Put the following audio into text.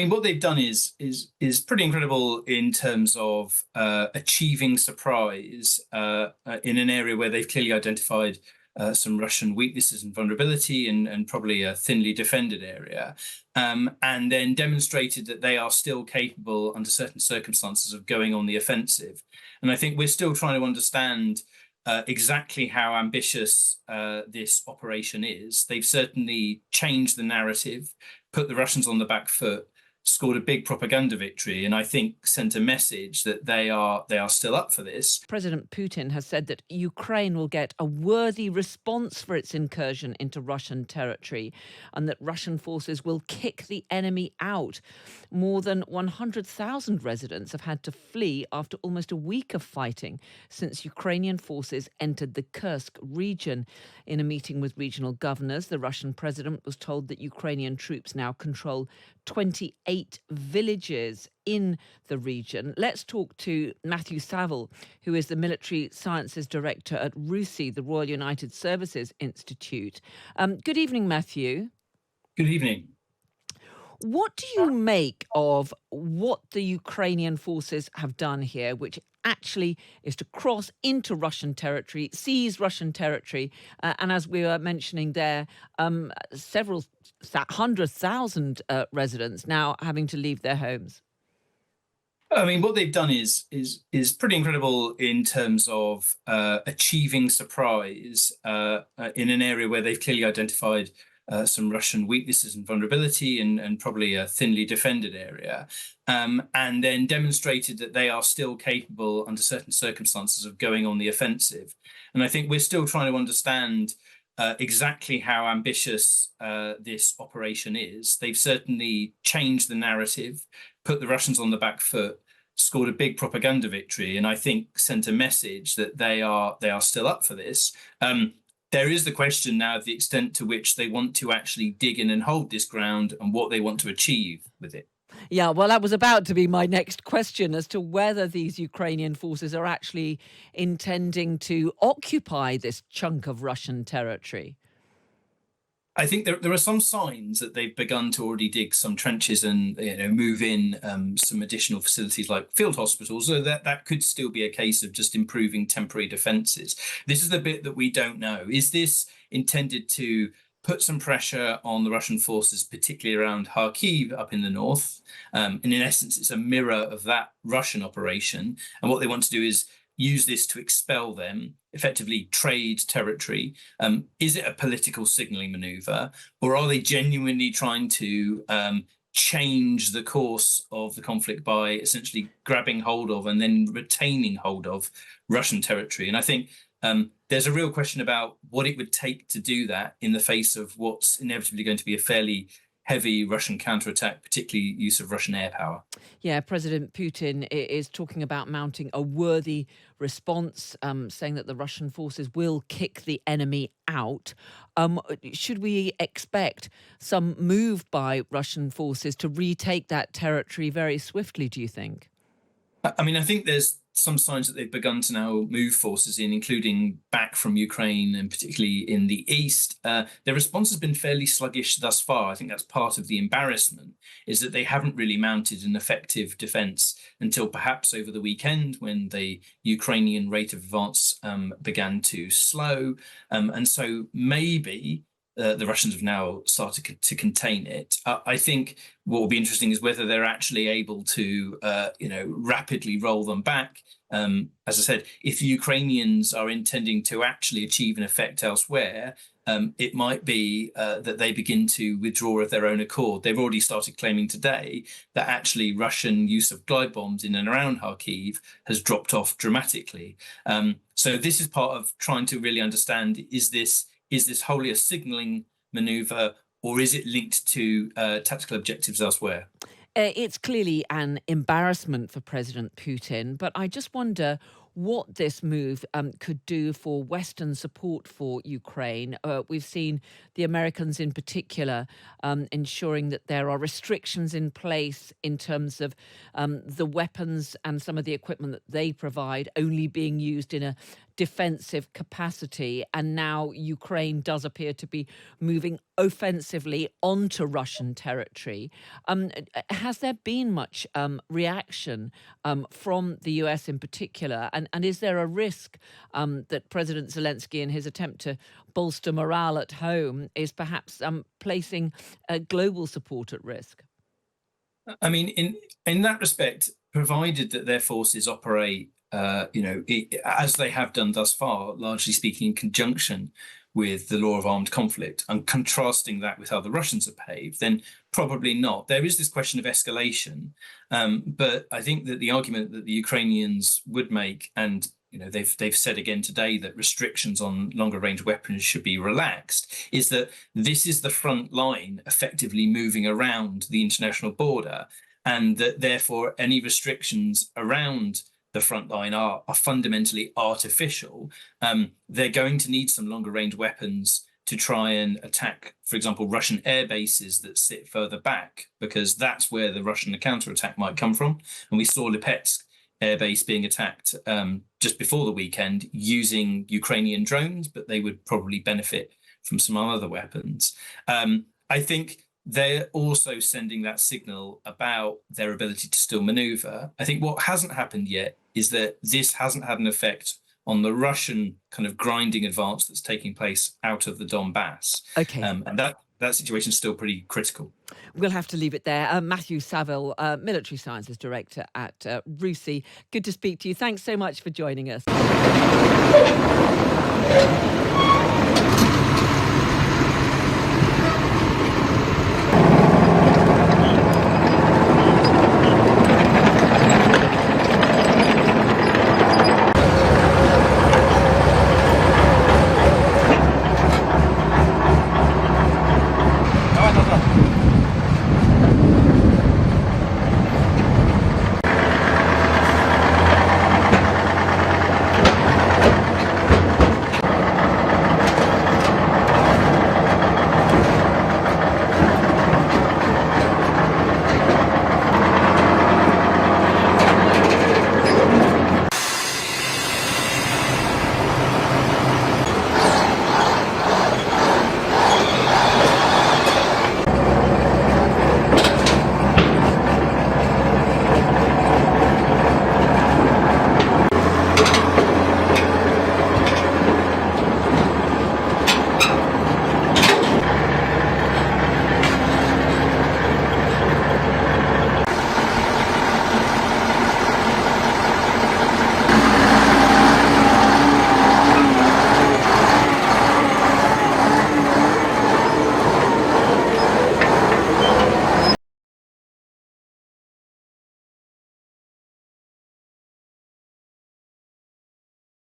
mean, what they've done is pretty incredible in terms of achieving surprise in an area where they've clearly identified some Russian weaknesses and vulnerability and probably a thinly defended area, and then demonstrated that they are still capable under certain circumstances of going on the offensive. And I think we're still trying to understand exactly how ambitious this operation is. They've certainly changed the narrative, put the Russians on the back foot, scored a big propaganda victory, and I think sent a message that they are still up for this. President Putin has said that Ukraine will get a worthy response for its incursion into Russian territory and that Russian forces will kick the enemy out. More than 100,000 residents have had to flee after almost a week of fighting since Ukrainian forces entered the Kursk region. In a meeting with regional governors, the Russian president was told that Ukrainian troops now control 28 villages in the region. Let's talk to Matthew Savill, who is the Military Sciences Director at RUSI, the Royal United Services Institute. Good evening, Matthew. Good evening. What do you make of what the Ukrainian forces have done here, which actually is to cross into Russian territory, seize Russian territory, and as we were mentioning there, several 100,000 residents now having to leave their homes? I mean, what they've done is pretty incredible in terms of achieving surprise in an area where they've clearly identified some Russian weaknesses and vulnerability and probably a thinly defended area, and then demonstrated that they are still capable under certain circumstances of going on the offensive. And I think we're still trying to understand exactly how ambitious this operation is. They've certainly changed the narrative, put the Russians on the back foot, scored a big propaganda victory, and I think sent a message that they are still up for this. There is the question now of the extent to which they want to actually dig in and hold this ground and what they want to achieve with it. Yeah, well, that was about to be my next question as to whether these Ukrainian forces are actually intending to occupy this chunk of Russian territory. I think there are some signs that they've begun to already dig some trenches and move in some additional facilities like field hospitals. So that could still be a case of just improving temporary defences. This is the bit that we don't know. Is this intended to put some pressure on the Russian forces, particularly around Kharkiv up in the north? And in essence, it's a mirror of that Russian operation. And what they want to do is use this to expel them, effectively trade territory. Is it a political signalling maneuver, or are they genuinely trying to change the course of the conflict by essentially grabbing hold of and then retaining hold of Russian territory? And I think there's a real question about what it would take to do that in the face of what's inevitably going to be a fairly heavy Russian counterattack, particularly use of Russian air power. Yeah, President Putin is talking about mounting a worthy response, saying that the Russian forces will kick the enemy out. Should we expect some move by Russian forces to retake that territory very swiftly, do you think? I mean, I think there's some signs that they've begun to now move forces in, including back from Ukraine and particularly in the east. Their response has been fairly sluggish thus far. I think that's part of the embarrassment, is that they haven't really mounted an effective defence until perhaps over the weekend when the Ukrainian rate of advance began to slow. And so maybe the Russians have now started to contain it. I think what will be interesting is whether they're actually able to, rapidly roll them back. As I said, if the Ukrainians are intending to actually achieve an effect elsewhere, it might be that they begin to withdraw of their own accord. They've already started claiming today that actually Russian use of glide bombs in and around Kharkiv has dropped off dramatically. So this is part of trying to really understand, is this wholly a signalling maneuver, or is it linked to tactical objectives elsewhere? It's clearly an embarrassment for President Putin, but I just wonder what this move could do for Western support for Ukraine. We've seen the Americans in particular ensuring that there are restrictions in place in terms of the weapons and some of the equipment that they provide only being used in a defensive capacity, and now Ukraine does appear to be moving offensively onto Russian territory. Has there been much reaction from the US in particular? And is there a risk that President Zelensky, in his attempt to bolster morale at home, is perhaps placing global support at risk? I mean, in that respect, provided that their forces operate, as they have done thus far, largely speaking, in conjunction with the law of armed conflict, and contrasting that with how the Russians have behaved, then probably not. There is this question of escalation, but I think that the argument that the Ukrainians would make, and they've said again today that restrictions on longer range weapons should be relaxed, is that this is the front line effectively moving around the international border, and that therefore any restrictions around the front line are fundamentally artificial. They're going to need some longer range weapons to try and attack, for example, Russian air bases that sit further back, because that's where the Russian counterattack might come from. And we saw Lipetsk airbase being attacked just before the weekend using Ukrainian drones, but they would probably benefit from some other weapons. I think they're also sending that signal about their ability to still maneuver. I think what hasn't happened yet is that this hasn't had an effect on the Russian kind of grinding advance that's taking place out of the Donbass. Okay. And that situation is still pretty critical. We'll have to leave it there. Matthew Savill, Military Sciences Director at RUSI. Good to speak to you. Thanks so much for joining us.